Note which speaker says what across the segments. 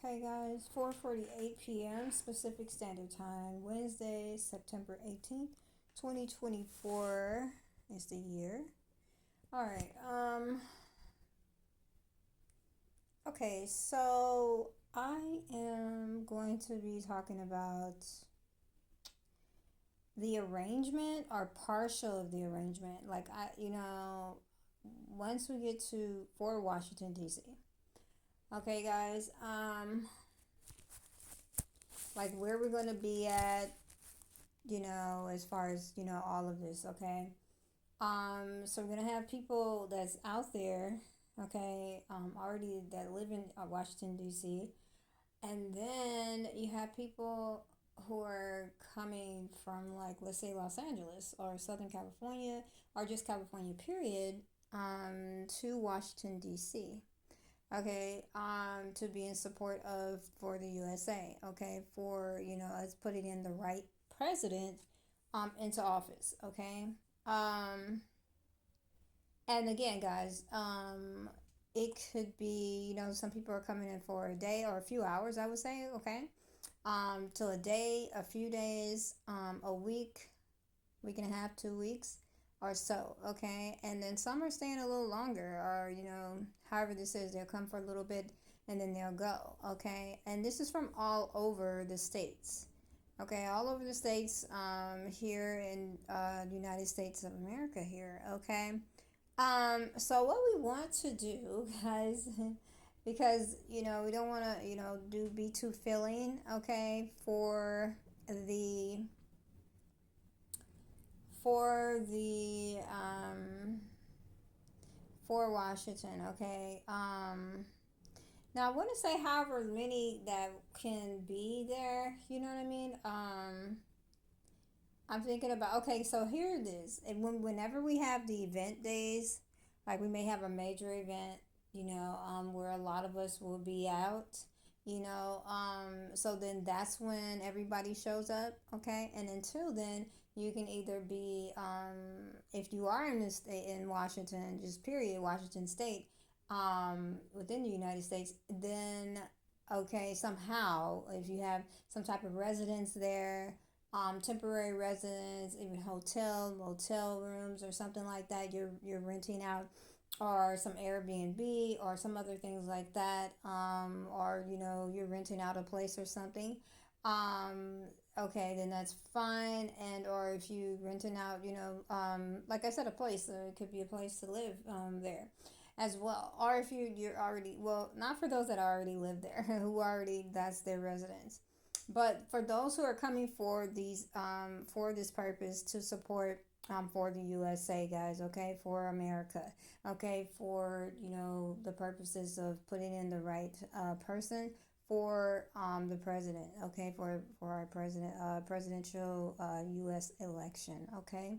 Speaker 1: Okay, guys, 4:48 p.m. Pacific Standard Time, Wednesday, September 18th, 2024 is the year. All right. Okay, so I am going to be talking about the arrangement or partial of the arrangement. Once we get to for Washington D.C. Okay, guys. Like where we're gonna be at, as far as, all of this, okay? So we're gonna have people that's out there, okay, already that live in Washington D.C., and then you have people who are coming from, like, let's say Los Angeles or Southern California or just California, period, to Washington D.C. Okay, to be in support of for the USA, okay, for us putting in the right president into office, okay. Um, and again, guys, it could be, some people are coming in for a day or a few hours, I would say, okay, till a day, a few days, a week, week and a half, 2 weeks or so, okay. And then some are staying a little longer, or however this is, they'll come for a little bit and then they'll go, okay. And this is from all over the states, okay, all over the states, here in the United States of America here, okay. So what we want to do, guys, because we don't want to do be too filling, okay, the for the for Washington, okay. Now I want to say however many that can be there, you know what I mean. I'm thinking about, okay, so here it is. And whenever we have the event days, like we may have a major event, where a lot of us will be out, so then that's when everybody shows up, okay? And until then, you can either be, if you are in the state in Washington, just period, Washington State, within the United States, then okay, somehow if you have some type of residence there, temporary residence, even hotel, motel rooms, or something like that. You're renting out, or some Airbnb, or some other things like that. Or you're renting out a place or something. Um, okay, then that's fine. And or if you renting out, like I said, a place, it could be a place to live there as well. Or if you're already, well, not for those that already live there, who already that's their residence, but for those who are coming for these for this purpose to support for the USA, guys, okay, for America, okay, for the purposes of putting in the right person for the president, okay, for our presidential US election, okay.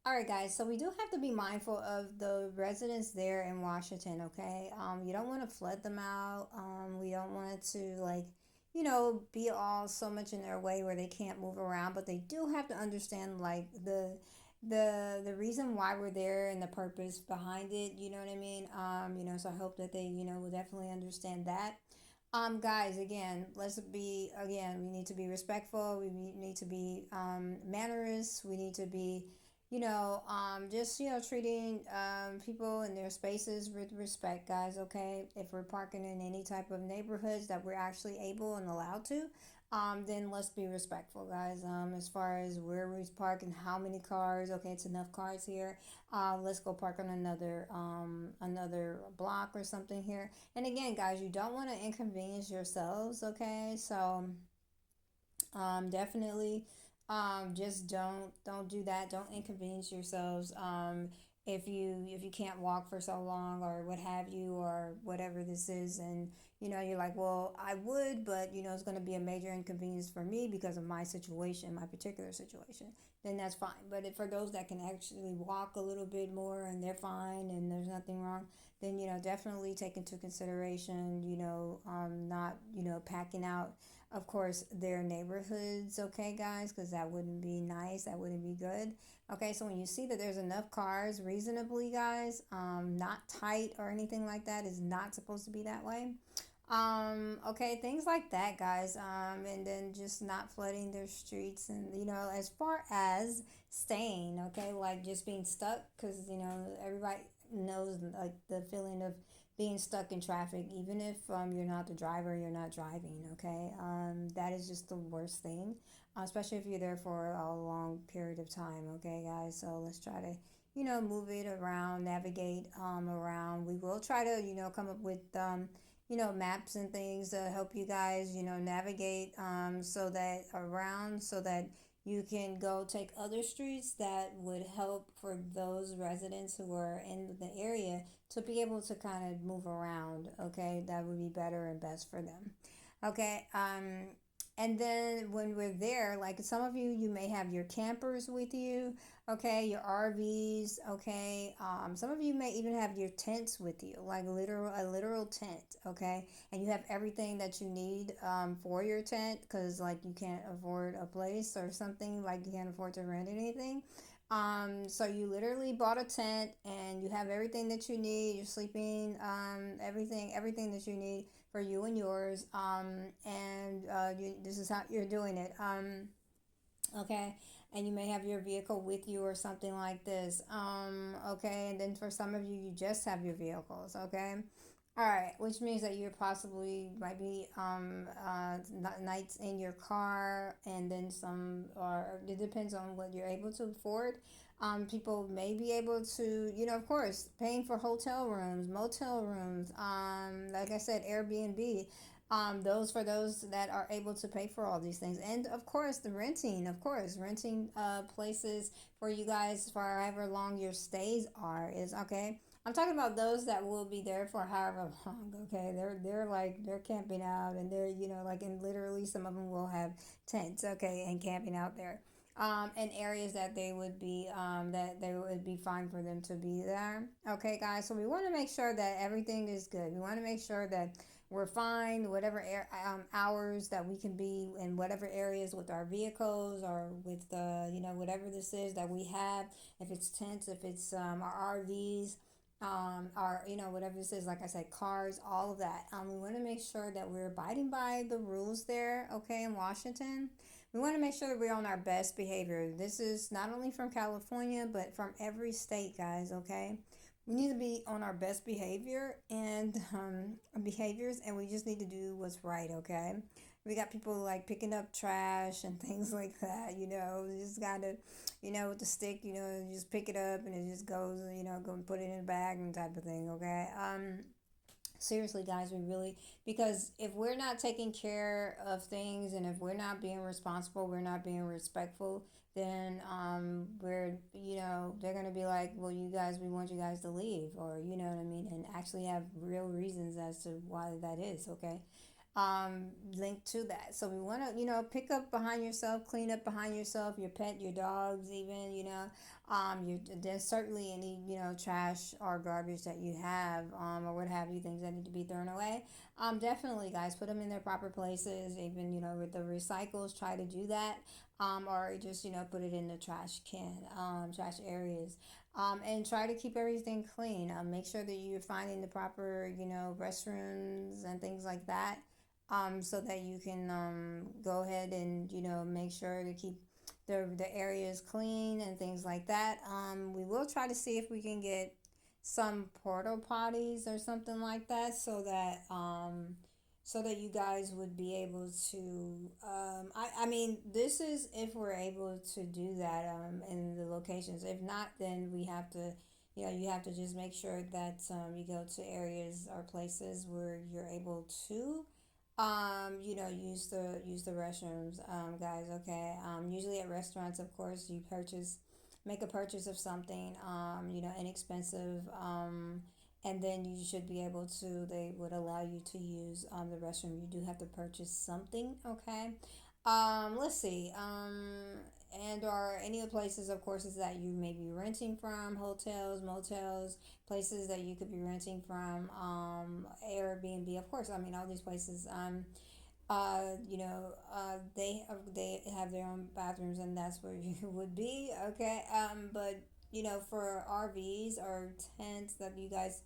Speaker 1: All right, guys. So we do have to be mindful of the residents there in Washington. Okay, you don't want to flood them out. We don't want it to, like, be all so much in their way where they can't move around. But they do have to understand, like, the reason why we're there and the purpose behind it. You know what I mean? So I hope that they will definitely understand that. Guys, again, we need to be respectful. We need to be mannerist. We need to be just treating people in their spaces with respect, guys, okay. If we're parking in any type of neighborhoods that we're actually able and allowed to, then let's be respectful, guys. As far as where we park and how many cars, okay, it's enough cars here, let's go park on another block or something here. And again, guys, you don't want to inconvenience yourselves, okay. So definitely, just don't do that. Don't inconvenience yourselves. If you can't walk for so long or what have you, or whatever this is, and you're like, well, I would, but it's going to be a major inconvenience for me because of my situation, my particular situation, then that's fine. But if, for those that can actually walk a little bit more and they're fine and there's nothing wrong, then definitely take into consideration, not packing out, of course, their neighborhoods, okay, guys, because that wouldn't be nice, that wouldn't be good. Okay, so when you see that there's enough cars reasonably, guys, not tight or anything like that, is not supposed to be that way. Okay, things like that, guys. And then just not flooding their streets, and as far as staying, okay, like just being stuck, because everybody knows like the feeling of being stuck in traffic, even if you're not the driver, you're not driving, okay. That is just the worst thing, especially if you're there for a long period of time, okay, guys. So let's try to move it around, navigate around. We will try to come up with maps and things to help you guys, navigate so that around so that you can go take other streets that would help for those residents who are in the area to be able to kind of move around. Okay, that would be better and best for them. Okay, and then when we're there, like some of you, you may have your campers with you, okay, your RVs, okay. Some of you may even have your tents with you, like a literal tent, okay, and you have everything that you need for your tent, because like you can't afford a place or something, like you can't afford to rent anything. So you literally bought a tent and you have everything that you need. You're sleeping, everything that you need for you and yours. And this is how you're doing it. Okay, and you may have your vehicle with you or something like this. Okay, and then for some of you, you just have your vehicles. Okay, all right, which means that you possibly might be nights in your car, and then some, or it depends on what you're able to afford. People may be able to, of course, paying for hotel rooms, motel rooms, like I said, Airbnb, those for those that are able to pay for all these things, and of course the renting, renting places for you guys for however long your stays are is okay. I'm talking about those that will be there for however long. Okay, they're camping out, and they're like, and literally some of them will have tents, okay, and camping out there in areas that they would be fine for them to be there. Okay, guys. So we want to make sure that everything is good. We want to make sure that we're fine, whatever hours that we can be in whatever areas with our vehicles, or with the whatever this is that we have. If it's tents, if it's our RVs, our whatever this is, like I said, cars, all of that. We want to make sure that we're abiding by the rules there. Okay, in Washington, we want to make sure that we're on our best behavior. This is not only from California, but from every state, guys. Okay, we need to be on our best behaviors, and we just need to do what's right. Okay, we got people like picking up trash and things like that. You just gotta, with the stick, you just pick it up and it just goes, go and put it in a bag and type of thing. Okay. Seriously, guys, we really, because if we're not taking care of things, and if we're not being responsible, we're not being respectful, then we're they're gonna be like, well, you guys, we want you guys to leave, or what I mean, and actually have real reasons as to why that is. Okay, linked to that. So we want to, pick up behind yourself, clean up behind yourself, your pet, your dogs, even, there's certainly any, trash or garbage that you have, or what have you, things that need to be thrown away. Definitely, guys, put them in their proper places. Even, with the recycles, try to do that. Or just, put it in the trash can, trash areas. And try to keep everything clean. Make sure that you're finding the proper, restrooms and things like that, so that you can go ahead and make sure to keep the areas clean and things like that. We will try to see if we can get some portal potties or something like that, so that you guys would be able to. I mean, this is if we're able to do that in the locations. If not, then we have to. You have to just make sure that you go to areas or places where you're able to use the restrooms, guys. Okay, usually at restaurants, of course, make a purchase of something, inexpensive, and then you should be able to, they would allow you to use the restroom. You do have to purchase something. Okay, let's see, and or any of the places, of course, is that you may be renting from, hotels, motels, places that you could be renting from, Airbnb, of course. I mean, all these places, they have their own bathrooms, and that's where you would be. Okay, but for RVs or tents that you guys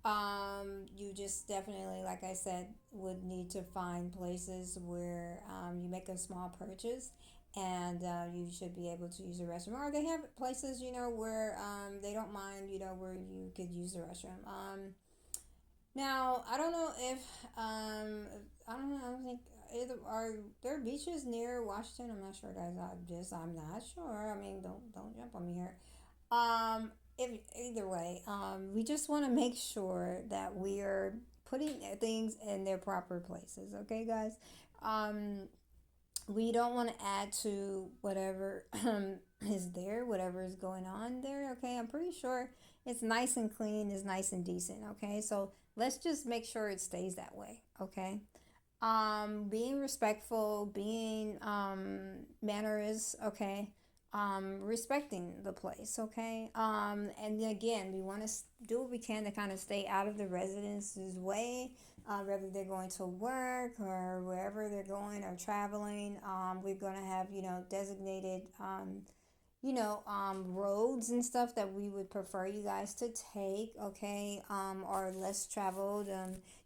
Speaker 1: You just definitely, like I said, would need to find places where you make a small purchase, and you should be able to use the restroom. Or they have places, where they don't mind, where you could use the restroom. Now, I don't know if I don't know. I don't think either are there beaches near Washington. I'm not sure, guys. I'm not sure. I mean, don't jump on me here. If either way, we just want to make sure that we are putting things in their proper places. Okay, guys. Um, we don't want to add to whatever is there, whatever is going on there. Okay, I'm pretty sure it's nice and clean, it's nice and decent. Okay, so let's just make sure it stays that way. Okay, being respectful, being mannerous. Okay, respecting the place. Okay, and then again, we want to do what we can to kind of stay out of the residents' way, whether they're going to work or wherever they're going or traveling. We're going to have, designated, roads and stuff that we would prefer you guys to take, okay, or less traveled,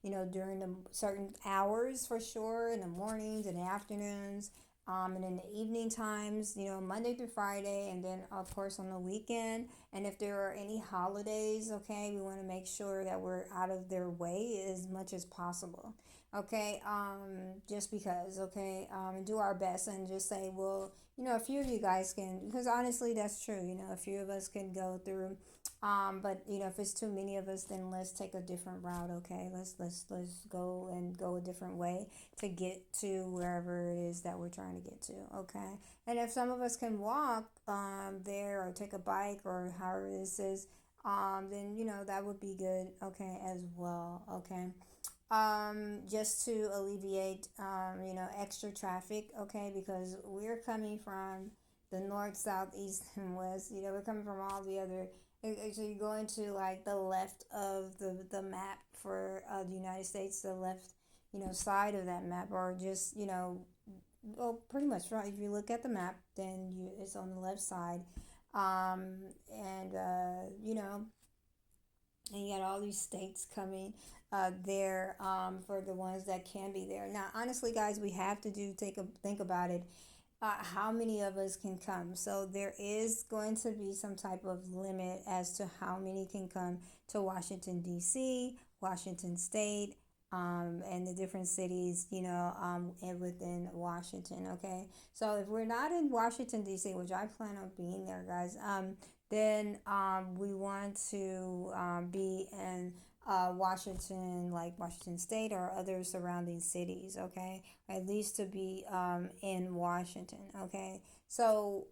Speaker 1: during the certain hours for sure, in the mornings and the afternoons, and in the evening times, Monday through Friday, and then of course on the weekend. And if there are any holidays, okay, we want to make sure that we're out of their way as much as possible. Okay, just because, okay, do our best and just say, well, a few of you guys can, because honestly, that's true. A few of us can go through. But if it's too many of us, then let's take a different route. Okay, let's go a different way to get to wherever it is that we're trying to get to. Okay, and if some of us can walk there or take a bike or however this is, then that would be good. Okay, as well. Okay, just to alleviate extra traffic, okay, because we're coming from the north, south, east, and west. We're coming from all the other, so you go into like the left of the map for the United States, the left side of that map, or just well, pretty much right. If you look at the map, then it's on the left side. And and you got all these states coming there, for the ones that can be there. Now, honestly, guys, we have to take a think about it. How many of us can come? So there is going to be some type of limit as to how many can come to Washington D.C., Washington State, and the different cities, and within Washington. Okay, so if we're not in Washington D.C., which I plan on being there, guys, then we want to be in Washington, like Washington State or other surrounding cities, okay? At least to be in Washington, okay? So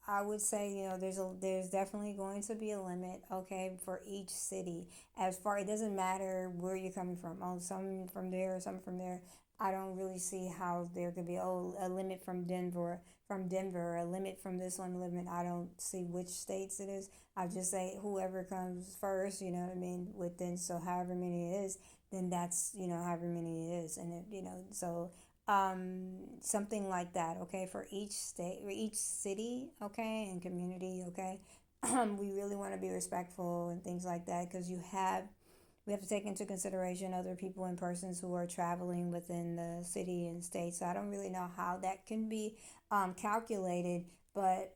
Speaker 1: I would say, there's definitely going to be a limit, okay, for each city. As far, it doesn't matter where you're coming from. Oh, some from there, some from there. I don't really see how there could be a limit from Denver, a limit from this one limit. I don't see which states it is. I just say whoever comes first, you know what I mean, within, so however many it is, then that's, however many it is. And so something like that, okay, for each state or each city, okay, and community, okay. We really want to be respectful and things like that, because we have to take into consideration other people and persons who are traveling within the city and state. So I don't really know how that can be calculated, but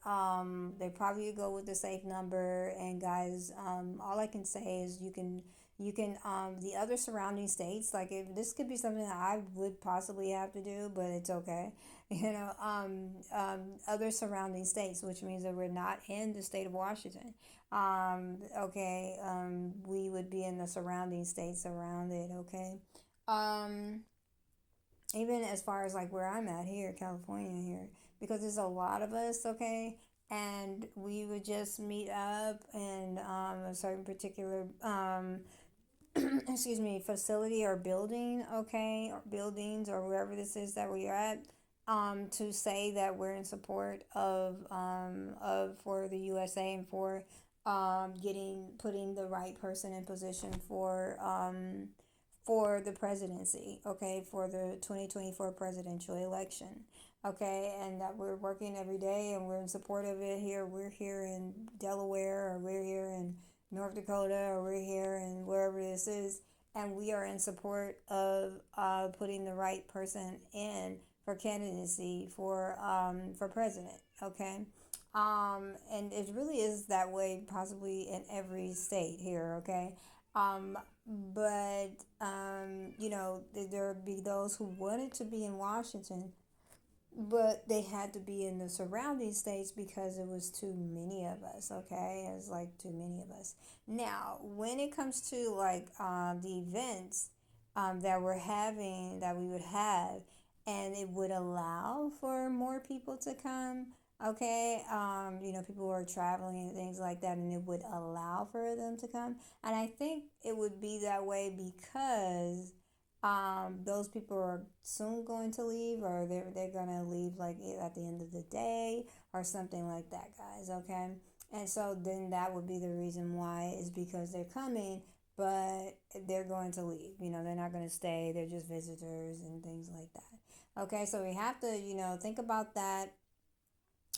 Speaker 1: they probably go with the safe number. And guys, all I can say is you can the other surrounding states, like, if this could be something that I would possibly have to do, but it's okay. Other surrounding states, which means that we're not in the state of Washington. Okay, we would be in the surrounding states around it, okay? Um, Even as far as like where I'm at here, California here, because there's a lot of us, okay? And we would just meet up in a certain particular excuse me, facility or building, okay, or buildings or wherever this is that we're at, to say that we're in support of for the USA, and for getting putting the right person in position for the presidency, okay, for the 2024 presidential election, okay, and that we're working every day and we're in support of it here. We're here in Delaware, or we're here in North Dakota, or we're here and wherever this is, and we are in support of putting the right person in for candidacy for president. Okay. And it really is that way, possibly in every state here. Okay. Um, but there would be those who wanted to be in Washington, but they had to be in the surrounding states because it was too many of us. Okay, it was like too many of us. Now when it comes to like the events that we're having, that we would have, and it would allow for more people to come. Okay, people who are traveling and things like that, and it would allow for them to come. And I think it would be that way because those people are soon going to leave, or they're gonna leave like at the end of the day or something like that, guys. Okay, and so then that would be the reason why, is because they're coming, but they're going to leave. They're not going to stay. They're just visitors and things like that. Okay, so we have to think about that.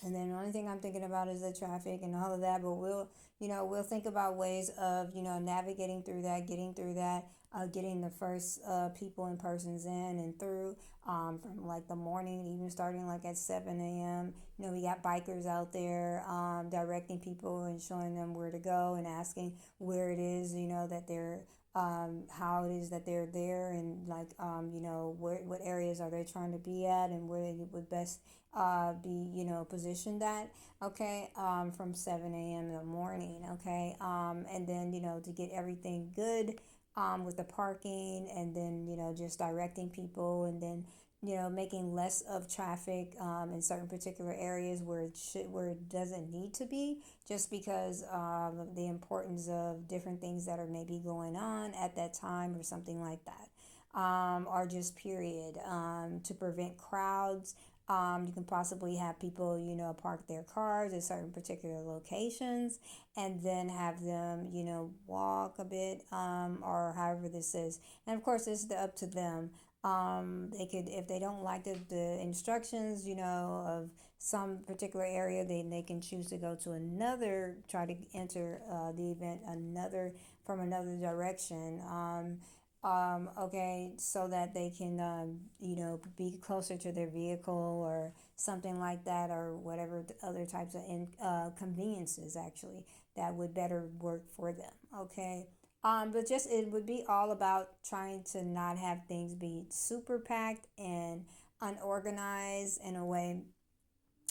Speaker 1: And then the only thing I'm thinking about is the traffic and all of that. But we'll think about ways of, navigating through that, getting through that, getting the first people and persons in and through, from like the morning, even starting like at 7 a.m. We got bikers out there, directing people and showing them where to go and asking where it is, that they're, how it is that they're there, and like, what areas are they trying to be at, and where they would best be, positioned at. Okay, from 7 a.m. in the morning. Okay, and then, to get everything good, with the parking, and then, just directing people, and then, making less of traffic, in certain particular areas where it doesn't need to be, just because of the importance of different things that are maybe going on at that time or something like that. Or just period, to prevent crowds. You can possibly have people, park their cars at certain particular locations, and then have them, walk a bit, or however this is. And of course, it's up to them. They could, if they don't like the instructions, of some particular area, they can choose to go to another, try to enter the event from another direction. Okay, so that they can, be closer to their vehicle or something like that, or whatever other types of conveniences actually that would better work for them. Okay. But just it would be all about trying to not have things be super packed and unorganized in a way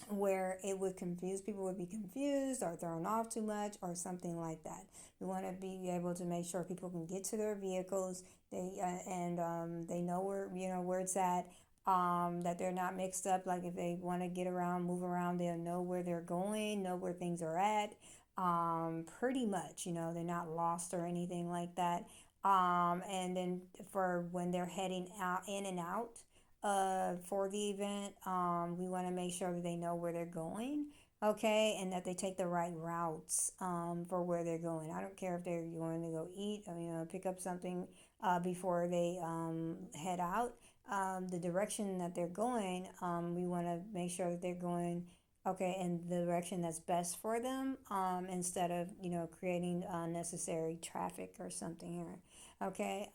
Speaker 1: where it would confuse people, would be confused or thrown off too much or something like that. We want to be able to make sure people can get to their vehicles, they know where it's at, that they're not mixed up. Like if they want to get around, move around, they'll know where they're going, know where things are at. Pretty much, they're not lost or anything like that. And then for when they're heading out, in and out, for the event, we want to make sure that they know where they're going. Okay, and that they take the right routes, for where they're going. I don't care if they're going to go eat, or, pick up something, before they head out. The direction that they're going, we want to make sure that they're going, okay, in the direction that's best for them, instead of, creating unnecessary traffic or something here. Okay,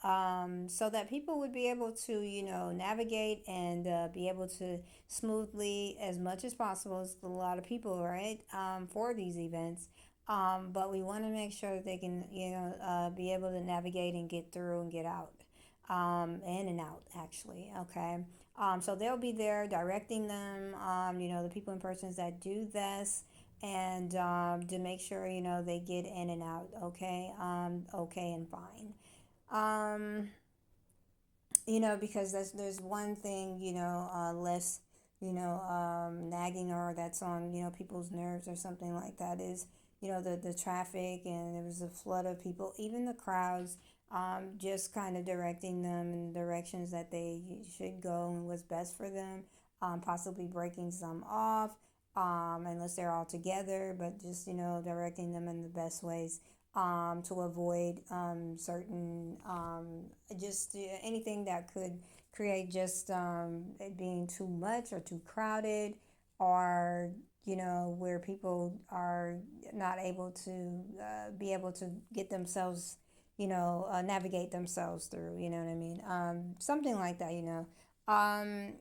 Speaker 1: so that people would be able to, navigate and be able to smoothly, as much as possible, as a lot of people, right, for these events. But we want to make sure that they can, be able to navigate and get through and get out, in and out, actually. Okay. So they'll be there directing them, the people and persons that do this, and to make sure, they get in and out, okay, okay and fine. Um, because there's one thing, less, nagging, or that's on, people's nerves or something like that, is, the traffic, and there was a flood of people, even the crowds, just kind of directing them in directions that they should go and what's best for them, possibly breaking some off, unless they're all together, but just, directing them in the best ways, to avoid, certain, just anything that could create just, it being too much or too crowded, or where people are not able to be able to get themselves, navigate themselves through, you know what I mean? Something like that, um,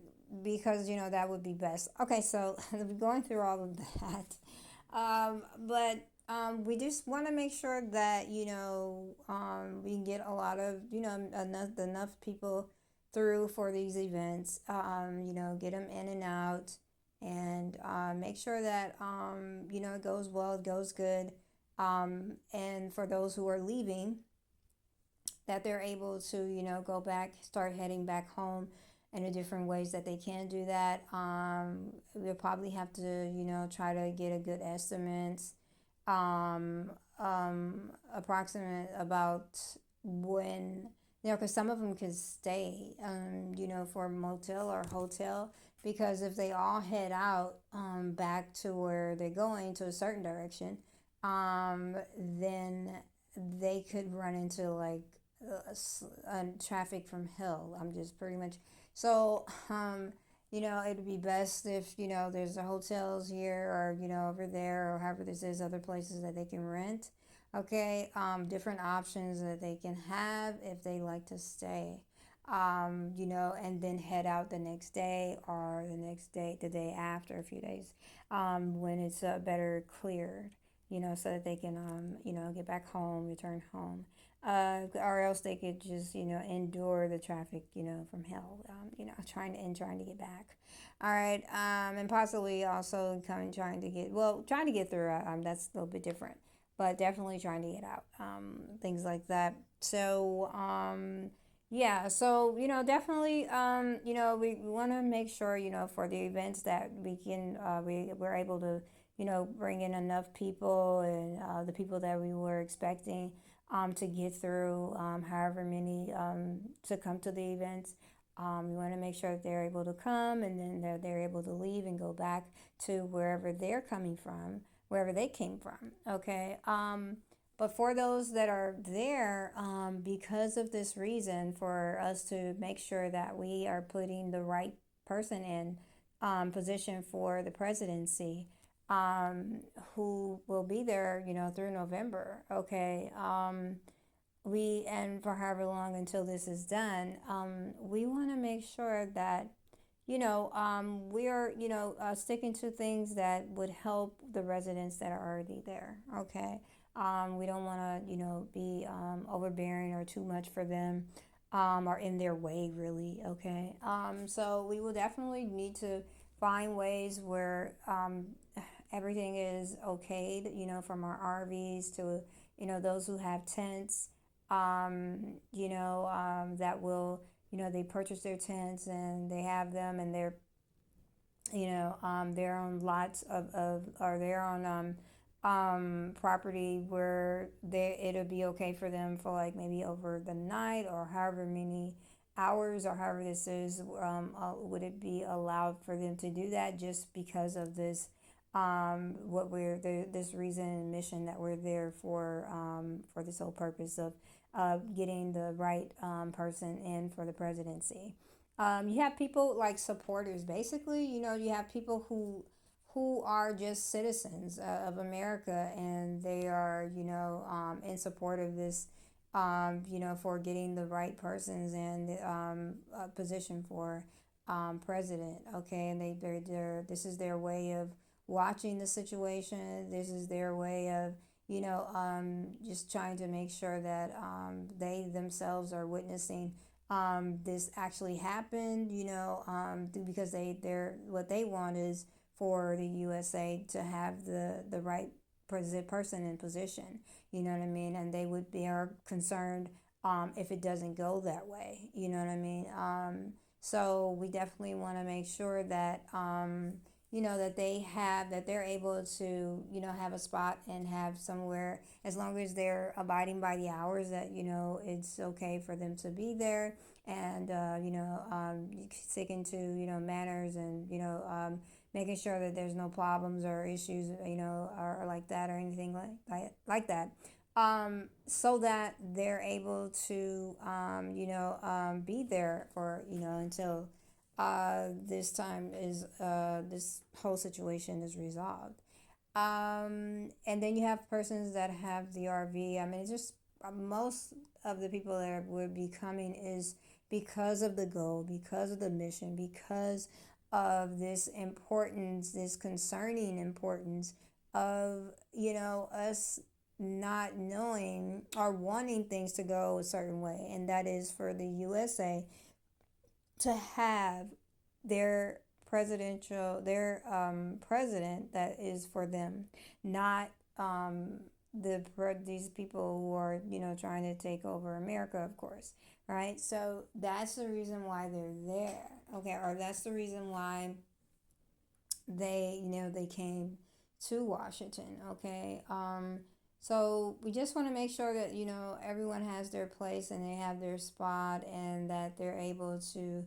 Speaker 1: because, that would be best. Okay, so going through all of that, but we just want to make sure that, we get a lot of, enough people through for these events, get them in and out, and make sure that it goes well, it goes good, and for those who are leaving, that they're able to go back, start heading back home in the different ways that they can do that. We'll probably have to try to get a good estimate, um, approximate about when, because some of them could stay, for a motel or hotel, because if they all head out back to where they're going to a certain direction, then they could run into like traffic from hell. I'm just pretty much so. It'd be best if there's the hotels here or over there or however this is other places that they can rent. Okay, different options that they can have if they like to stay. And then head out the next day or the next day, the day after, a few days, when it's better cleared, so that they can, get back home, return home, or else they could just endure the traffic from hell, trying to get back. All right, and possibly also coming trying to get through, that's a little bit different, but definitely trying to get out, things like that. So yeah, so definitely, we want to make sure for the events that we can, we're able to bring in enough people, and the people that we were expecting to get through, however many, to come to the events. We want to make sure that they're able to come, and then they're able to leave and go back to wherever they're coming from, wherever they came from. Okay. But for those that are there, because of this reason, for us to make sure that we are putting the right person in position for the presidency, who will be there, through November. Okay. We and for however long until this is done, we want to make sure that we are sticking to things that would help the residents that are already there. Okay. We don't want to be overbearing or too much for them, or in their way, really. Okay. So we will definitely need to find ways where everything is okay, from our RVs to those who have tents, that will, they purchase their tents and they have them, and they're on lots of or they're on property where it'll be okay for them for like maybe over the night or however many hours or however this is, would it be allowed for them to do that, just because of this, what we're the this reason and mission that we're there for this whole purpose of getting the right person in for the presidency. You have people like supporters, basically. You have people who are just citizens of America, and they are in support of this, for getting the right persons in the position for president. Okay, and they're this is their way of watching the situation. This is their way of just trying to make sure that they themselves are witnessing this actually happened. Because they're what they want is for the USA to have the right person in position. You know what I mean? And they would be are concerned if it doesn't go that way. You know what I mean? So we definitely want to make sure that that they're able to have a spot and have somewhere, as long as they're abiding by the hours, that it's okay for them to be there, and sticking to manners, and making sure that there's no problems or issues, or like that, or anything like that, so that they're able to be there for until this time is this whole situation is resolved. And then you have persons that have the RV. I mean, it's just most of the people that would be coming is because of the goal, because of the mission, because of this importance, this concerning importance of, us not knowing or wanting things to go a certain way. And that is for the USA to have their president that is for them, not these people who are trying to take over America, of course, right? So that's the reason why they're there, okay, or that's the reason why they came to Washington, okay. So we just want to make sure that everyone has their place and they have their spot and that they're able to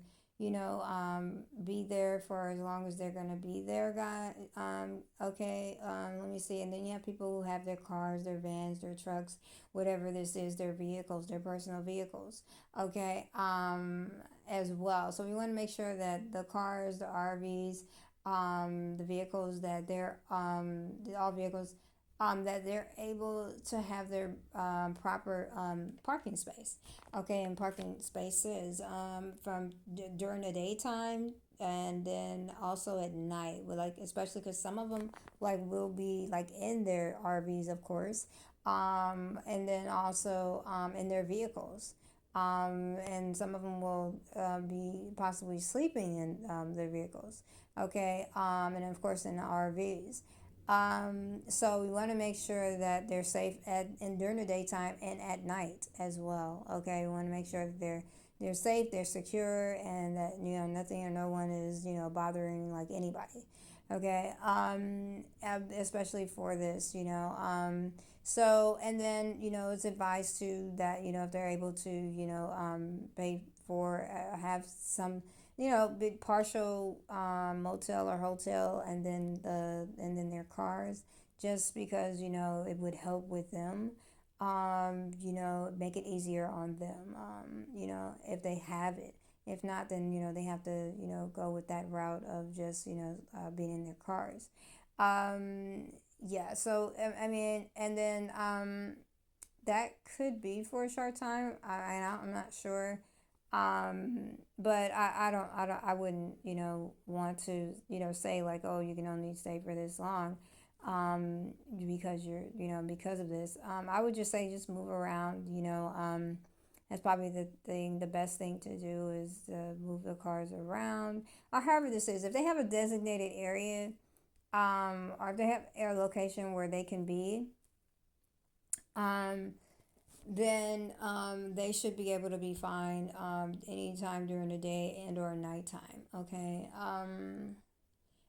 Speaker 1: be there for as long as they're gonna be there, guy. Okay. Let me see. And then you have people who have their cars, their vans, their trucks, whatever this is, their vehicles, their personal vehicles. Okay. As well. So we want to make sure that the cars, the RVs, the vehicles that they're all vehicles that they're able to have their proper parking space, okay, and parking spaces from during the daytime and then also at night, with like especially because some of them like will be like in their RVs, of course, and then also in their vehicles. And some of them will be possibly sleeping in their vehicles, okay, and of course in the RVs. So we want to make sure that they're safe and during the daytime and at night as well. Okay, we want to make sure that they're safe, they're secure, and that nothing or no one is bothering like anybody. Okay, especially for this, So and then it's advised to that if they're able to pay for have some big partial motel or hotel, and then their cars, just because it would help with them. Make it easier on them. If they have it. If not, then they have to go with that route of just being in their cars. Yeah. So I mean, and then that could be for a short time. I'm not sure. But I wouldn't, want to, say like, oh, you can only stay for this long, because because of this. I would just say just move around, that's probably the best thing to do is to move the cars around, or however this is. If they have a designated area, or if they have a location where they can be, um, then they should be able to be fine anytime during the day and or nighttime. Okay.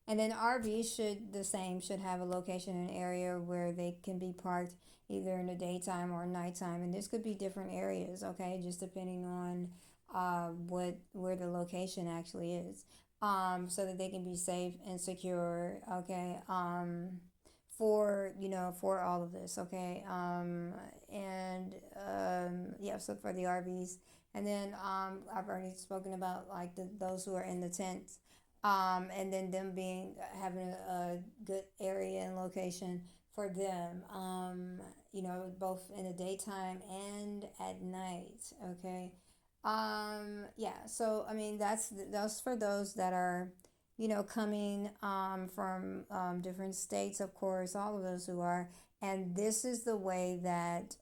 Speaker 1: And then RVs should have a location and area where they can be parked either in the daytime or nighttime, and this could be different areas. Okay, just depending on where the location actually is, so that they can be safe and secure. Okay. For all of this, okay, and yeah, so for the RVs, and then I've already spoken about like those who are in the tents, and then them being having a good area and location for them, both in the daytime and at night, okay. Yeah, so I mean that's for those that are coming from different states, of course, all of those who are. And this is the way that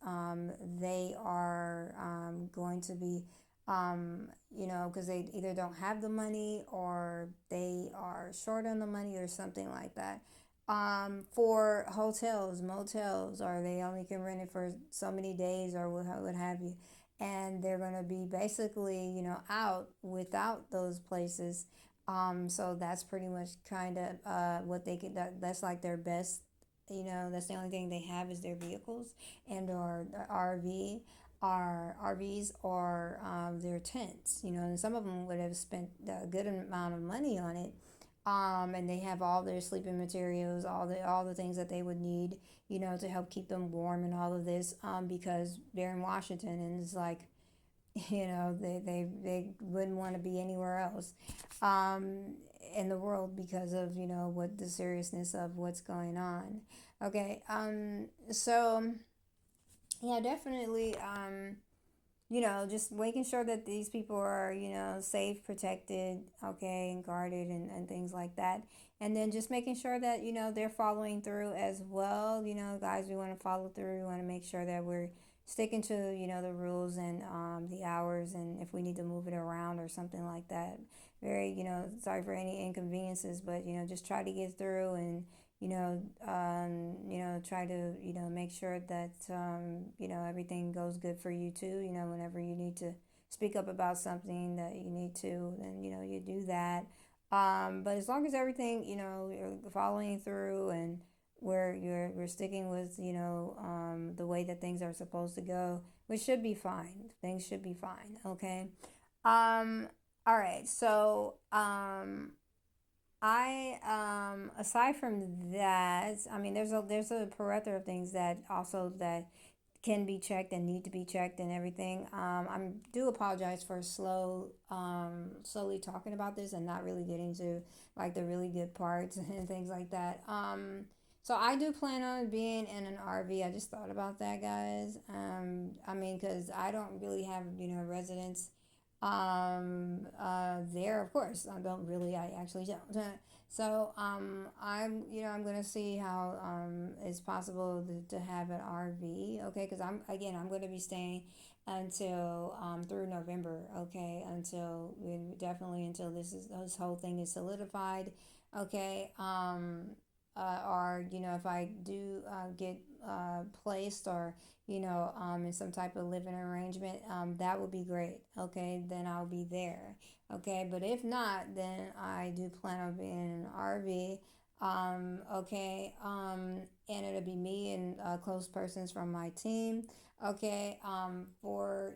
Speaker 1: they are going to be, because they either don't have the money or they are short on the money or something like that. For hotels, motels, or they only can rent it for so many days or what have you. And they're going to be basically, out without those places, so that's pretty much kind of what they could. That's like their best. That's the only thing they have is their vehicles and or the RVs or their tents. And some of them would have spent a good amount of money on it. And they have all their sleeping materials, all the things that they would need, to help keep them warm and all of this. Because they're in Washington and it's like they wouldn't want to be anywhere else um, in the world because of what the seriousness of what's going on. Okay, so yeah, definitely. Just making sure that these people are, safe, protected, okay, and guarded and things like that. And then just making sure that, they're following through as well. Guys, we want to follow through. We want to make sure that we're sticking to, the rules and the hours. And if we need to move it around or something like that, very, sorry for any inconveniences, but, just try to get through and, try to, make sure that, everything goes good for you too. Whenever you need to speak up about something that you need to, then, you do that. But as long as everything, you're following through and we're sticking with, the way that things are supposed to go, which should be fine. Things should be fine. Okay. All right. So, I aside from that, I mean, there's a plethora of things that also that can be checked and need to be checked and everything. I do apologize for slowly talking about this and not really getting to like the really good parts and things like that. So I do plan on being in an RV. I just thought about that, guys. I mean, because I don't really have residence there, of course. I don't really. I actually don't. So I'm gonna see how it's possible to have an RV, okay? Because I'm gonna be staying until through November, okay? Until definitely until this whole thing is solidified, okay? Or if I do get placed or in some type of living arrangement, that would be great. Okay, then I'll be there. Okay, but if not, then I do plan on being in an RV. Okay, and it'll be me and close persons from my team. Okay, for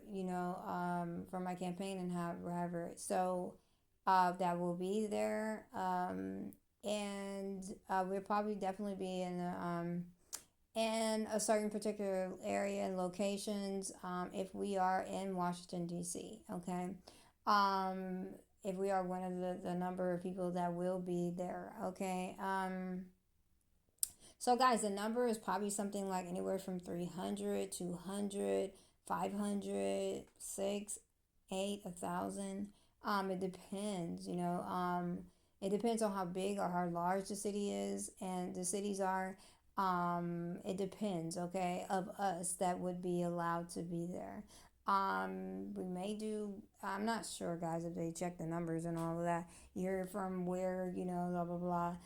Speaker 1: for my campaign and however. So, that will be there. And we'll probably definitely be in a certain particular area and locations if we are in Washington, D.C., okay? Um, if we are one of the number of people that will be there, okay? So, guys, the number is probably something like anywhere from 300, 200, 500, 6, 8, 1,000. It depends, it depends on how big or how large the city is and the cities are. It depends, okay, of us that would be allowed to be there. We may do, I'm not sure, guys, if they check the numbers and all of that. You're from where, blah, blah, blah.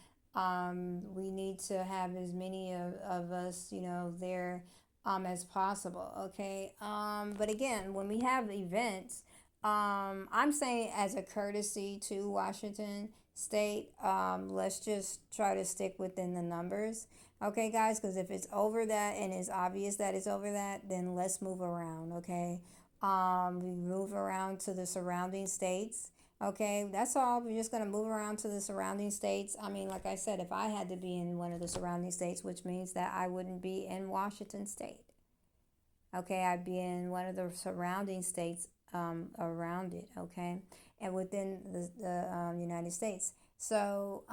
Speaker 1: We need to have as many of us, there as possible, okay? But again, when we have events, I'm saying as a courtesy to Washington State, let's just try to stick within the numbers. Okay, guys, because if it's over that and it's obvious that it's over that, then let's move around, okay? We move around to the surrounding states. Okay, that's all. We're just going to move around to the surrounding states. I mean, like I said, if I had to be in one of the surrounding states, which means that I wouldn't be in Washington State. Okay, I'd be in one of the surrounding states around it, okay, and within the United States. So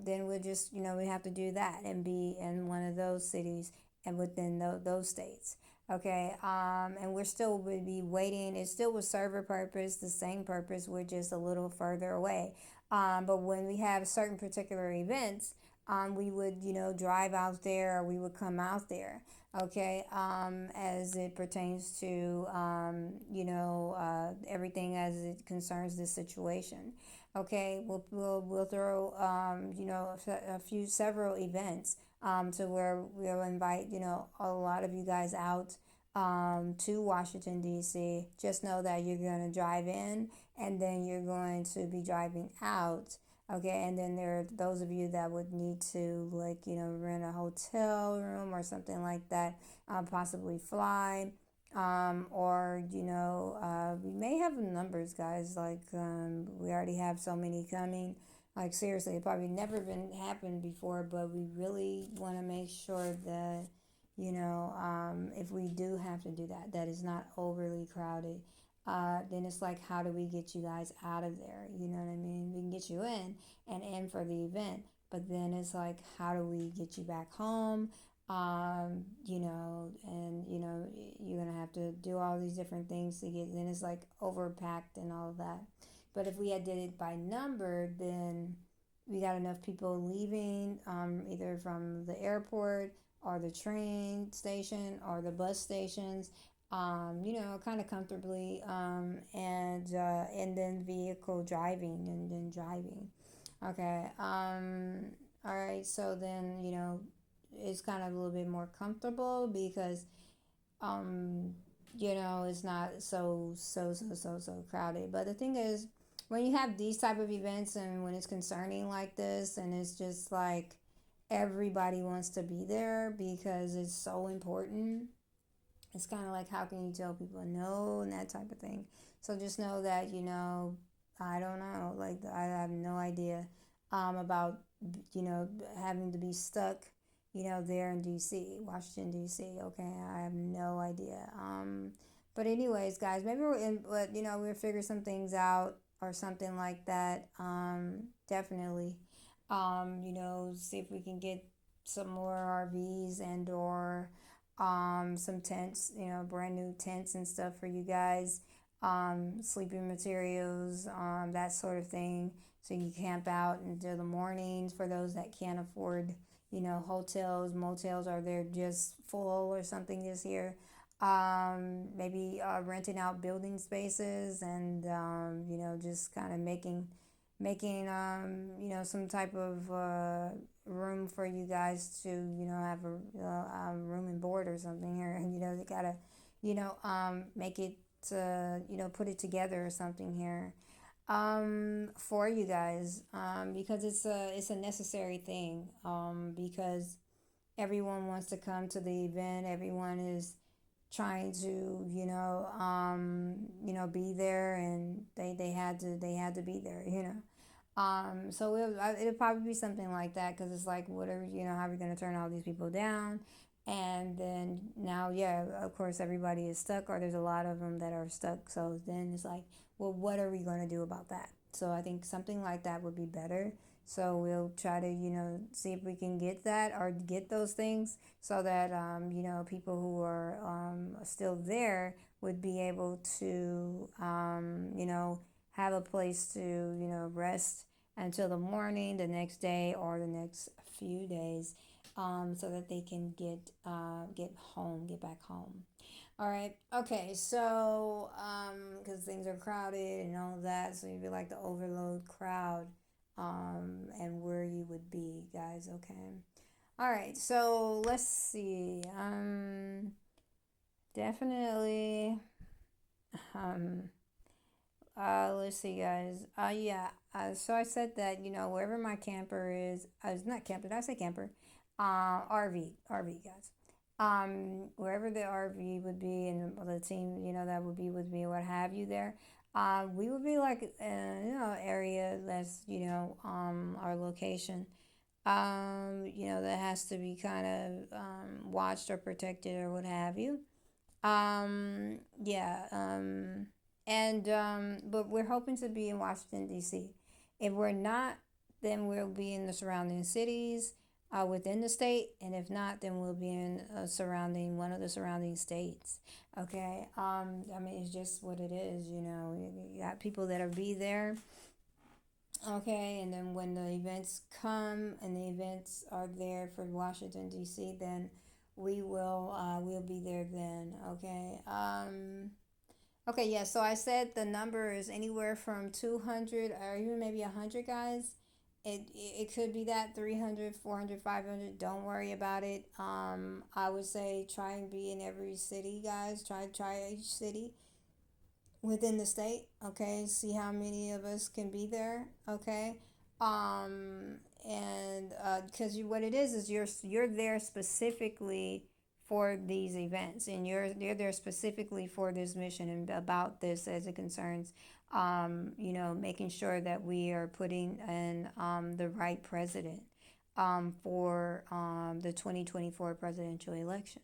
Speaker 1: then we'll just, we have to do that and be in one of those cities and within those states. Okay, and we're still would be waiting. It still would serve a purpose, the same purpose. We're just a little further away. But when we have certain particular events, we would, drive out there or we would come out there. Okay, as it pertains to, everything as it concerns this situation. Okay, we'll throw, a few several events to where we'll invite, a lot of you guys out to Washington, D.C. Just know that you're going to drive in and then you're going to be driving out. Okay, and then there are those of you that would need to, like, rent a hotel room or something like that, possibly fly. Or, we may have numbers, guys. Like, we already have so many coming. Like, seriously, it probably never been happened before, but we really want to make sure that, if we do have to do that, that is not overly crowded. then it's like, how do we get you guys out of there? You know what I mean? We can get you in for the event, but then it's like, how do we get you back home? And you're gonna have to do all these different things to get. Then it's like overpacked and all of that. But if we had did it by number, then we got enough people leaving, either from the airport or the train station or the bus stations, kind of comfortably, and then vehicle driving and then driving. Okay. All right. So then it's kind of a little bit more comfortable because um, it's not so crowded. But the thing is, when you have these type of events and when it's concerning like this, and it's just like everybody wants to be there because it's so important. It's kind of like, how can you tell people no and that type of thing. So just know that I don't know, like I have no idea about having to be stuck there in DC, Washington DC. Okay, I have no idea. But anyways, guys, maybe we'll figure some things out or something like that. Definitely. See if we can get some more RVs and or some tents, brand new tents and stuff for you guys. Sleeping materials, that sort of thing. So you camp out until the mornings for those that can't afford hotels, motels, or they're just full or something this year. Maybe renting out building spaces and just kind of making some type of room for you guys to have a room and board or something here. They gotta make it put it together or something here for you guys, because it's a necessary thing, because everyone wants to come to the event. Everyone is trying to be there, and they had to be there. So it'll probably be something like that, because it's like, whatever, how are we going to turn all these people down? And then now, yeah, of course, everybody is stuck, or there's a lot of them that are stuck. So then it's like, well, what are we going to do about that? So I think something like that would be better. So we'll try to, see if we can get that or get those things, so that, people who are still there would be able to, have a place to, rest until the morning, the next day, or the next few days, so that they can get back home. All right. Okay. So, because things are crowded and all of that, so you'd be like the overload crowd, and where you would be, guys. Okay. All right. So let's see. Definitely. Um. Let's see, guys. Yeah. So I said that wherever my camper is, it's not camper. Did I say camper? RV, guys. Wherever the RV would be, and the team, that would be with me, what have you there. We would be like, area that's, our location. That has to be kind of watched or protected or what have you. Yeah. And But we're hoping to be in Washington D.C. If we're not, then we'll be in the surrounding cities within the state, and if not, then we'll be in surrounding one of the surrounding states. Okay. I mean, it's just what it is. You got people that'll be there. Okay, and then when the events come and the events are there for Washington D.C., then we'll be there then. Okay. Okay, yeah, so I said the number is anywhere from 200 or even maybe 100, guys. It could be that 300, 400, 500. Don't worry about it. I would say try and be in every city, guys. Try each city within the state. Okay, see how many of us can be there. Okay. And because what it is you're there specifically for these events, and you're there specifically for this mission and about this as it concerns making sure that we are putting in the right president, for the 2024 presidential election.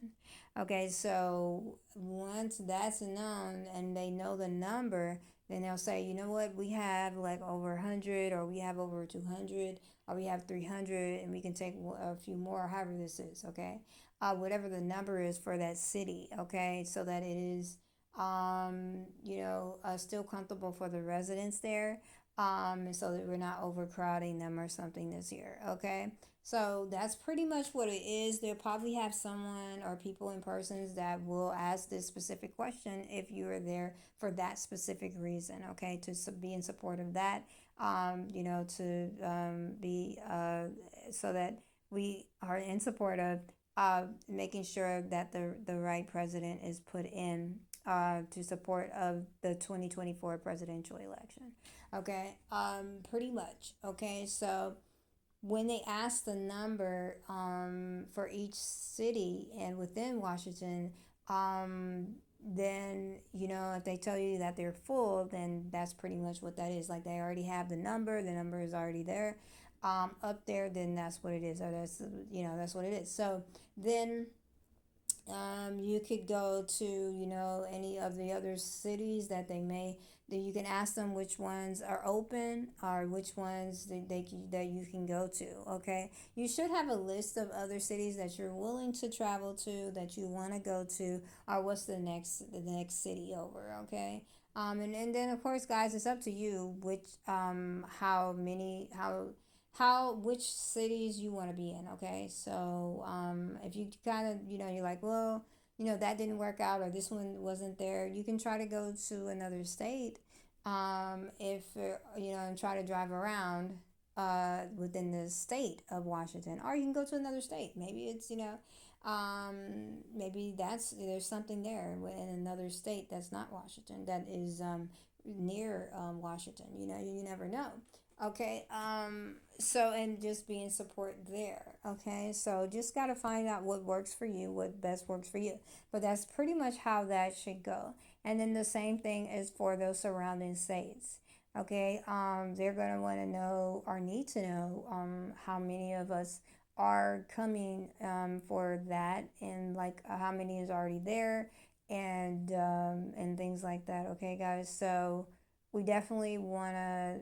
Speaker 1: Okay, so once that's known and they know the number, then they'll say, you know what, we have like over 100, or we have over 200, or we have 300, and we can take a few more, however this is, okay? Whatever the number is for that city, okay, so that it is, still comfortable for the residents there, so that we're not overcrowding them or something this year, okay? So that's pretty much what it is. They'll probably have someone or people in persons that will ask this specific question if you are there for that specific reason, okay? To be in support of that, to be so that we are in support of making sure that the right president is put in to support of the 2024 presidential election. Okay, pretty much. Okay, so when they ask the number for each city and within Washington, then if they tell you that they're full, then that's pretty much what that is. Like they already have the number is already there, up there. Then that's what it is, or that's what it is. So then you could go to any of the other cities that they may that you can ask them which ones are open or which ones that you can go to. Okay, you should have a list of other cities that you're willing to travel to, that you want to go to, or what's the next city over. Okay, and then of course, guys, it's up to you which which cities you want to be in. Okay, so if you kind of you're like, well, that didn't work out, or this one wasn't there, you can try to go to another state, if and try to drive around within the state of Washington, or you can go to another state. Maybe it's maybe there's something there in another state that's not Washington, that is near Washington. You never know. Okay, so and just be in support there. Okay, so just got to find out what works for you, what best works for you. But that's pretty much how that should go. And then the same thing is for those surrounding states. Okay, they're going to want to know or need to know how many of us are coming for that, and like how many is already there, and things like that. Okay, guys, so we definitely want to,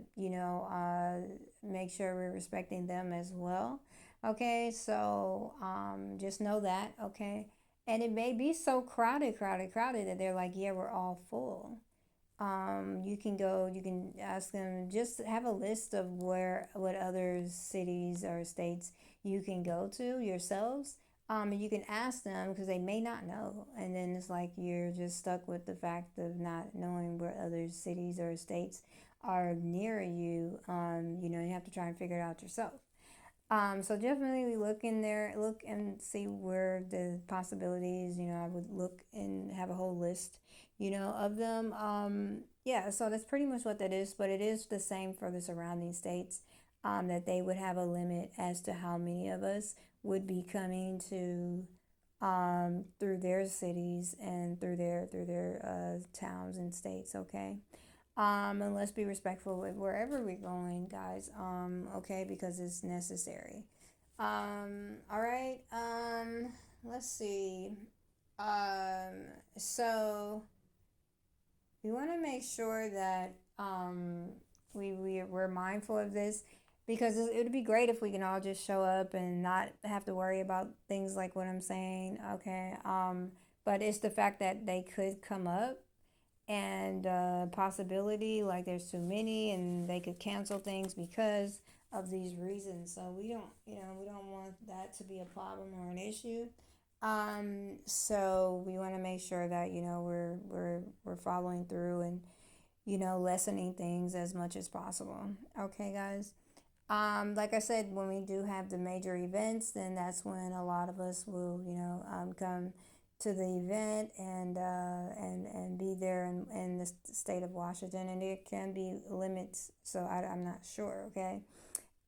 Speaker 1: make sure we're respecting them as well. Okay, so just know that. Okay, and it may be so crowded that they're like, yeah, we're all full. You can go, you can ask them, just have a list of what other cities or states you can go to yourselves. And you can ask them because they may not know. And then it's like you're just stuck with the fact of not knowing where other cities or states are near you. You have to try and figure it out yourself. So definitely look in there, look and see where the possibilities, I would look and have a whole list, of them. Yeah, so that's pretty much what that is, but it is the same for the surrounding states, that they would have a limit as to how many of us would be coming to, through their cities and through their towns and states, okay? And let's be respectful with wherever we're going, guys. Okay, because it's necessary. All right. Let's see. So we want to make sure that we're mindful of this, because it would be great if we can all just show up and not have to worry about things like what I'm saying. Okay. But it's the fact that they could come up, and possibility like there's too many and they could cancel things because of these reasons. So we don't want that to be a problem or an issue. So we want to make sure that we're following through and lessening things as much as possible. Okay, guys. Like I said, when we do have the major events, then that's when a lot of us will come to the event, and be there in the state of Washington, and there can be limits, so I'm not sure. Okay,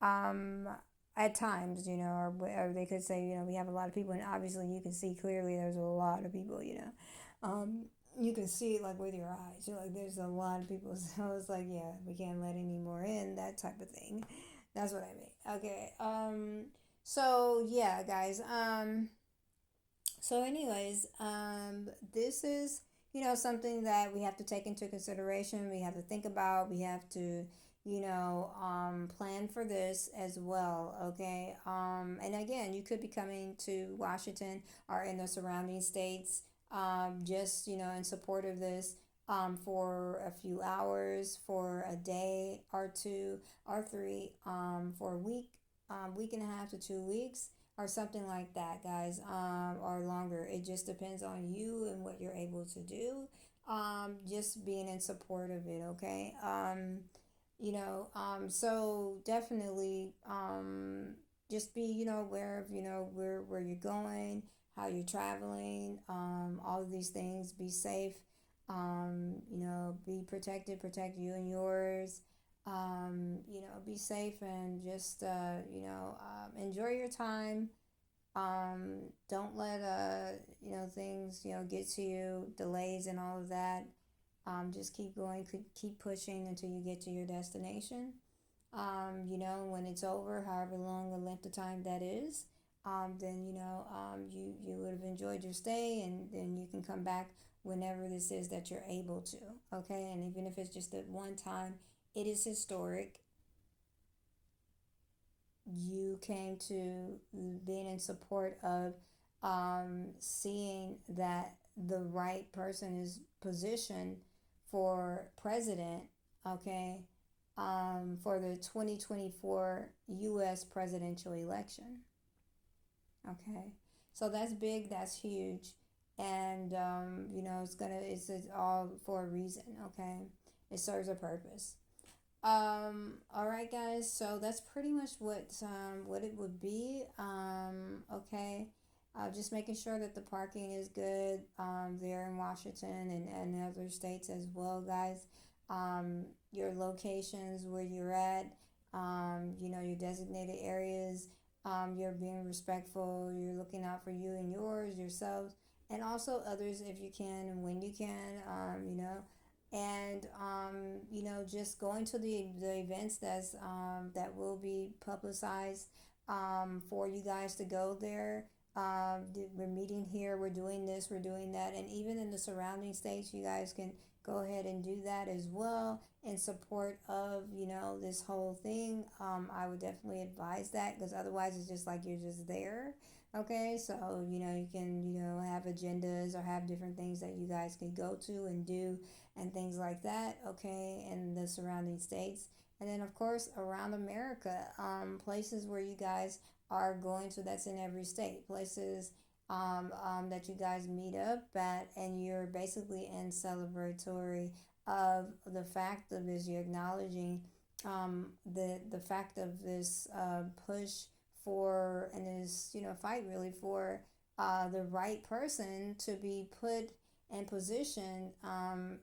Speaker 1: um, at times, or they could say, we have a lot of people, and obviously you can see clearly there's a lot of people. You can see it like with your eyes. You're like, there's a lot of people, so it's like, yeah, we can't let any more in, that type of thing. That's what I mean. Okay. So yeah, guys. So anyways, this is, something that we have to take into consideration. We have to think about. We have to, plan for this as well. Okay. And again, you could be coming to Washington or in the surrounding states. Just, in support of this. For a few hours, for a day or two or three, for a week, week and a half to 2 weeks or something like that, guys, or longer. It just depends on you and what you're able to do. Just being in support of it, okay? So definitely, just be, aware of, where you're going, how you're traveling, all of these things. Be safe. Be protected, protect you and yours. Be safe and just, enjoy your time. Don't let, things, get to you, delays and all of that. Just keep going, keep pushing until you get to your destination. When it's over, however long the length of time that is, then, you would have enjoyed your stay, and then you can come back whenever this is that you're able to. Okay. And even if it's just at one time, it is historic. You came to being in support of, seeing that the right person is positioned for president, okay, for the 2024 U.S. presidential election. Okay. So that's big, that's huge. And, it's all for a reason, okay? It serves a purpose. All right, guys. So that's pretty much what it would be. Okay. Just making sure that the parking is good there in Washington and other states as well, guys. Your locations where you're at, your designated areas. You're being respectful. You're looking out for you and yours, yourselves, and also others if you can and when you can. And just going to the events that will be publicized, for you guys to go there. We're meeting here, we're doing this, we're doing that, and even in the surrounding states, you guys can go ahead and do that as well in support of, this whole thing. I would definitely advise that, because otherwise it's just like you're just there. Okay, so you can, have agendas or have different things that you guys can go to and do and things like that, okay, in the surrounding states. And then, of course, around America, places where you guys are going to, that's in every state, places, that you guys meet up at, and you're basically in celebratory of the fact of this. You're acknowledging, the fact of this, push for, and this, fight really for, the right person to be put and positioned,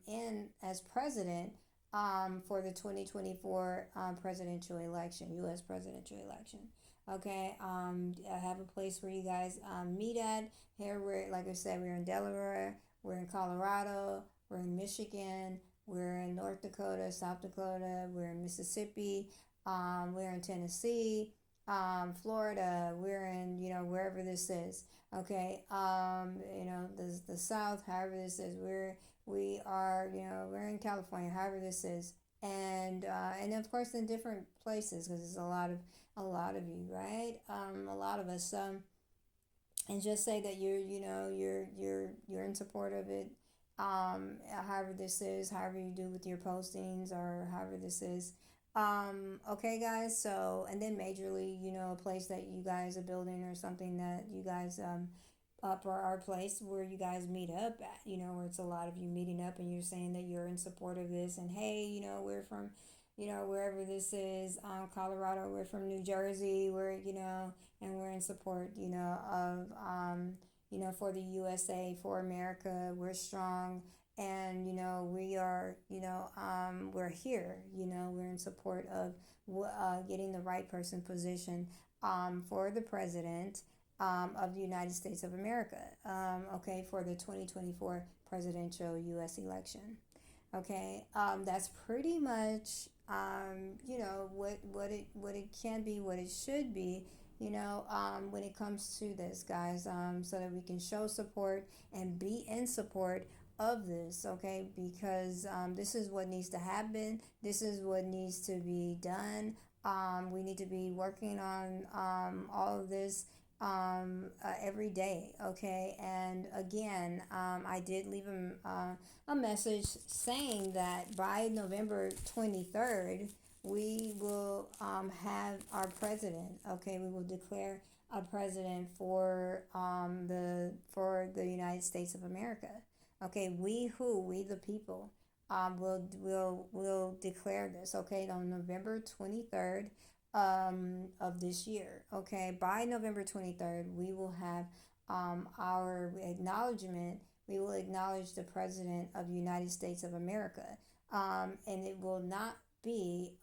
Speaker 1: in as president, for the 2024, presidential election, U.S. presidential election. Okay, I have a place where you guys, meet at. Here, we're, like I said, we're in Delaware, we're in Colorado, we're in Michigan, we're in North Dakota, South Dakota, we're in Mississippi, we're in Tennessee, Florida, we're in, wherever this is. Okay, the South, however this is, we are, we're in California, however this is, and of course in different places, because there's a lot of you, right? A lot of us. And just say that you're in support of it. However this is, however you do with your postings, or however this is. Okay, guys. So, and then majorly, a place that you guys are building, or something that you guys, up, or our place where you guys meet up at, where it's a lot of you meeting up, and you're saying that you're in support of this, and hey, we're from, wherever this is, Colorado, we're from New Jersey, and we're in support, of, for the USA, for America, we're strong, and, we are, we're here, we're in support of, getting the right person positioned, for the president, of the United States of America, okay, for the 2024 presidential U.S. election. Okay, that's pretty much, what it can be, what it should be, when it comes to this, guys, so that we can show support and be in support of this, okay? Because this is what needs to happen. This is what needs to be done. We need to be working on all of this every day, okay? And again, I did leave a message saying that by November 23rd, we will have our president, okay? We will declare a president for the United States of America. Okay, we the people, will declare this. Okay, on November 23rd, of this year. Okay, by November 23rd, we will have our acknowledgement. We will acknowledge the president of the United States of America, and it will not be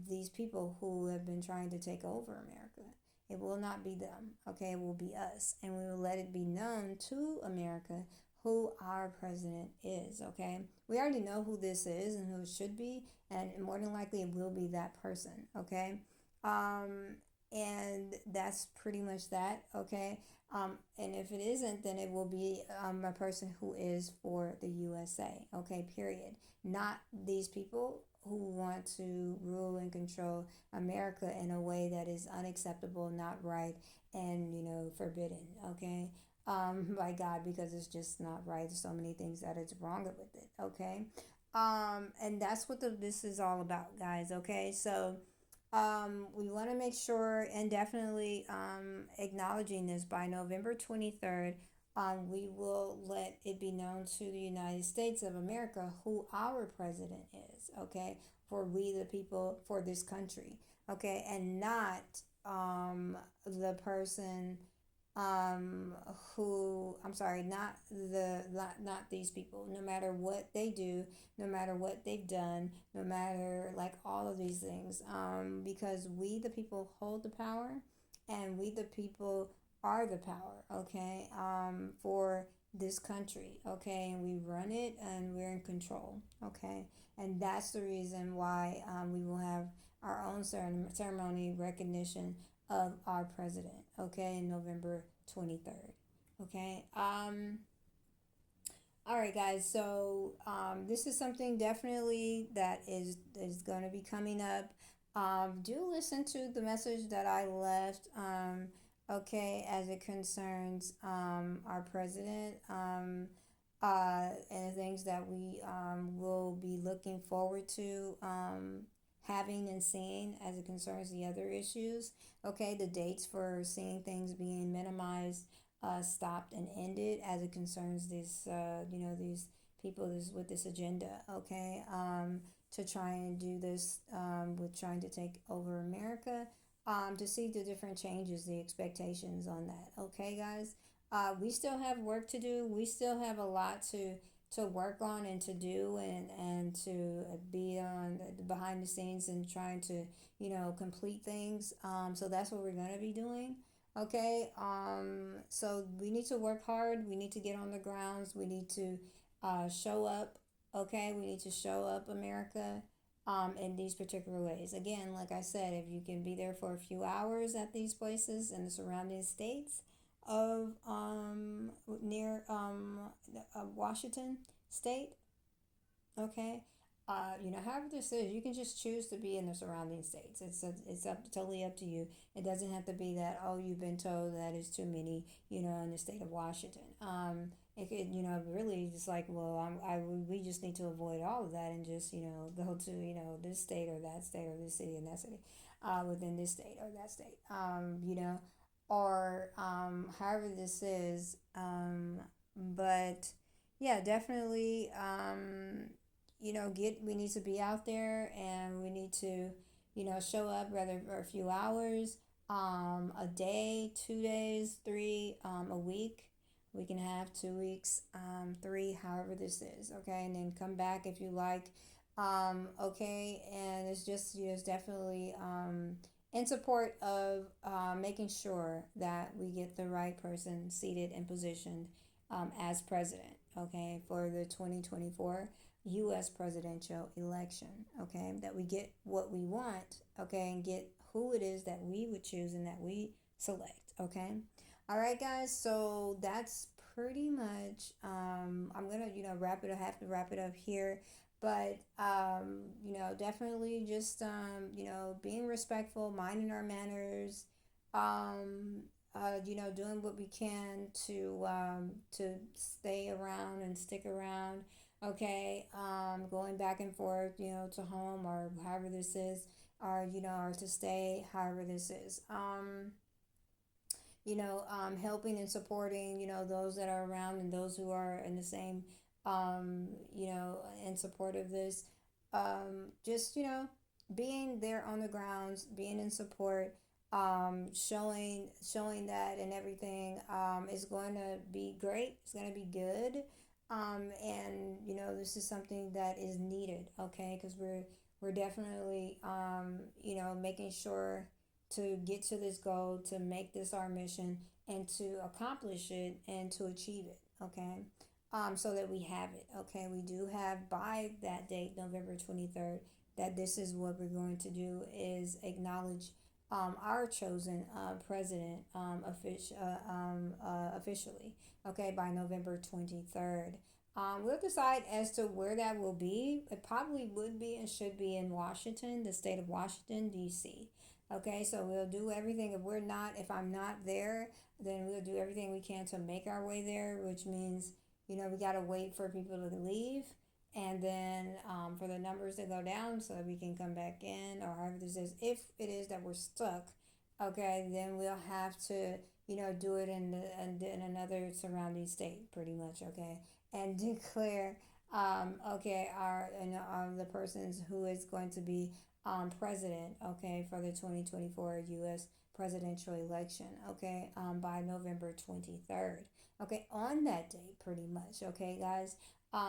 Speaker 1: these people who have been trying to take over America. It will not be them, okay? It will be us. And we will let it be known to America who our president is, okay? We already know who this is and who it should be, and more than likely it will be that person, okay? Um, and that's pretty much that, okay? And if it isn't, then it will be a person who is for the USA, okay? Period. Not these people who want to rule and control America in a way that is unacceptable, not right, and forbidden. Okay, by God, because it's just not right. There's so many things that it's wrong with it. Okay, and that's what this is all about, guys. Okay, so we want to make sure and definitely acknowledging this by November 23rd. We will let it be known to the United States of America who our president is, okay, for we the people for this country, okay, and not the person um who I'm sorry, not these people, no matter what they do, no matter what they've done, no matter like all of these things, because we the people hold the power, and we the people are the power, okay, for this country, okay, and we run it and we're in control, okay, and that's the reason why we will have our own ceremony recognition of our president, okay, in November 23rd. Okay. All right, guys. So this is something definitely that is going to be coming up. Do listen to the message that I left. Okay, as it concerns our president. And the things that we will be looking forward to having and seeing as it concerns the other issues. Okay, the dates for seeing things being minimized, stopped, and ended as it concerns these people with this agenda. Okay, to try and do this with trying to take over America. To see the different changes, the expectations on that. Okay, guys. We still have work to do. We still have a lot to work on and to do, and to be on behind the scenes and trying to complete things. So that's what we're gonna be doing. Okay. So we need to work hard. We need to get on the grounds. We need to show up. Okay. We need to show up, America. In these particular ways. Again, like I said, if you can be there for a few hours at these places in the surrounding states of near Washington State, okay. However this is, you can just choose to be in the surrounding states. It's totally up to you. It doesn't have to be that, oh, you've been told that it's too many, in the state of Washington. It could, really just like, well, we just need to avoid all of that and just, go to, this state or that state or this city and that city, within this state or that state, or however this is. But yeah, definitely, we need to be out there, and we need to, show up rather for a few hours, a day, 2 days, three, a week. We can have 2 weeks, three, however this is, okay, and then come back if you like. Okay, and it's just, it's definitely in support of making sure that we get the right person seated and positioned as president, okay, for the 2024 U.S. presidential election, okay, that we get what we want, okay, and get who it is that we would choose and that we select. Okay. All right, guys. So that's pretty much. I'm gonna, wrap it. I have to wrap it up here, but definitely just being respectful, minding our manners, um, doing what we can to stay around and stick around. Okay. Going back and forth, to home or however this is, or or to stay, however this is. Helping and supporting, those that are around and those who are in the same, in support of this. Just, being there on the grounds, being in support, showing that and everything, is going to be great. It's going to be good. And, this is something that is needed, okay? Because we're definitely, making sure to get to this goal, to make this our mission, and to accomplish it and to achieve it. Okay. So that we have it. Okay. We do have by that date, November 23rd, that this is what we're going to do is acknowledge our chosen president officially. Okay. By November 23rd. We'll decide as to where that will be. It probably would be and should be in Washington, the state of Washington, D.C. Okay, so we'll do everything. If I'm not there, then we'll do everything we can to make our way there, which means, we got to wait for people to leave and then for the numbers to go down so that we can come back in, or however this is. If it is that we're stuck, okay, then we'll have to, do it in another surrounding state, pretty much, okay, and declare, okay, the persons who is going to be president, okay, for the 2024 U.S. presidential election, okay, by November 23rd. Okay, on that date, pretty much, okay, guys,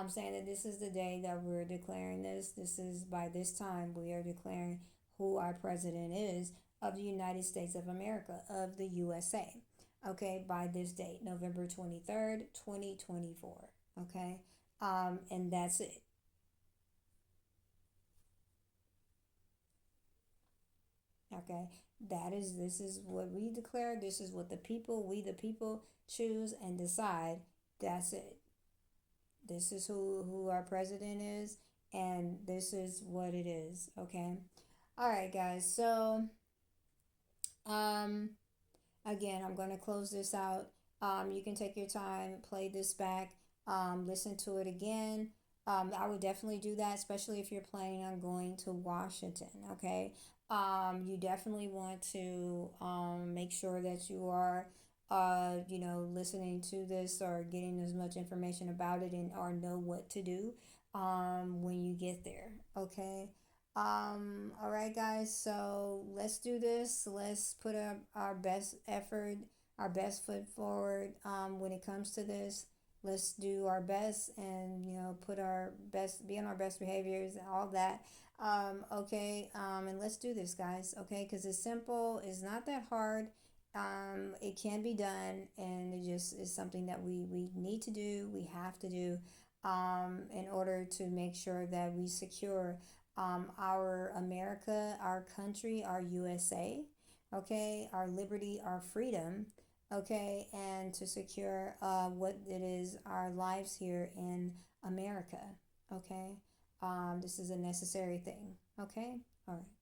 Speaker 1: saying that this is the day that we're declaring this. This is by this time we are declaring who our president is of the United States of America, of the USA, okay, by this date, November 23rd, 2024, okay, and that's it. Okay, this is what we declare. This is what we the people choose and decide. That's it. This is who our president is, and this is what it is. Okay. All right, guys. So, um, again, I'm gonna close this out. You can take your time, play this back, listen to it again. I would definitely do that, especially if you're planning on going to Washington. Okay. You definitely want to make sure that you are, listening to this or getting as much information about it and or know what to do when you get there. Okay. All right, guys. So let's do this. Let's put up our best effort, our best foot forward when it comes to this. Let's do our best and, put our best, be on our best behaviors and all that. Okay. And let's do this, guys. Okay. Because it's simple, it's not that hard. It can be done, and it just is something that we need to do, we have to do in order to make sure that we secure our America, our country, our USA, okay, our liberty, our freedom, okay, and to secure what it is, our lives here in America, okay. This is a necessary thing, okay. All right.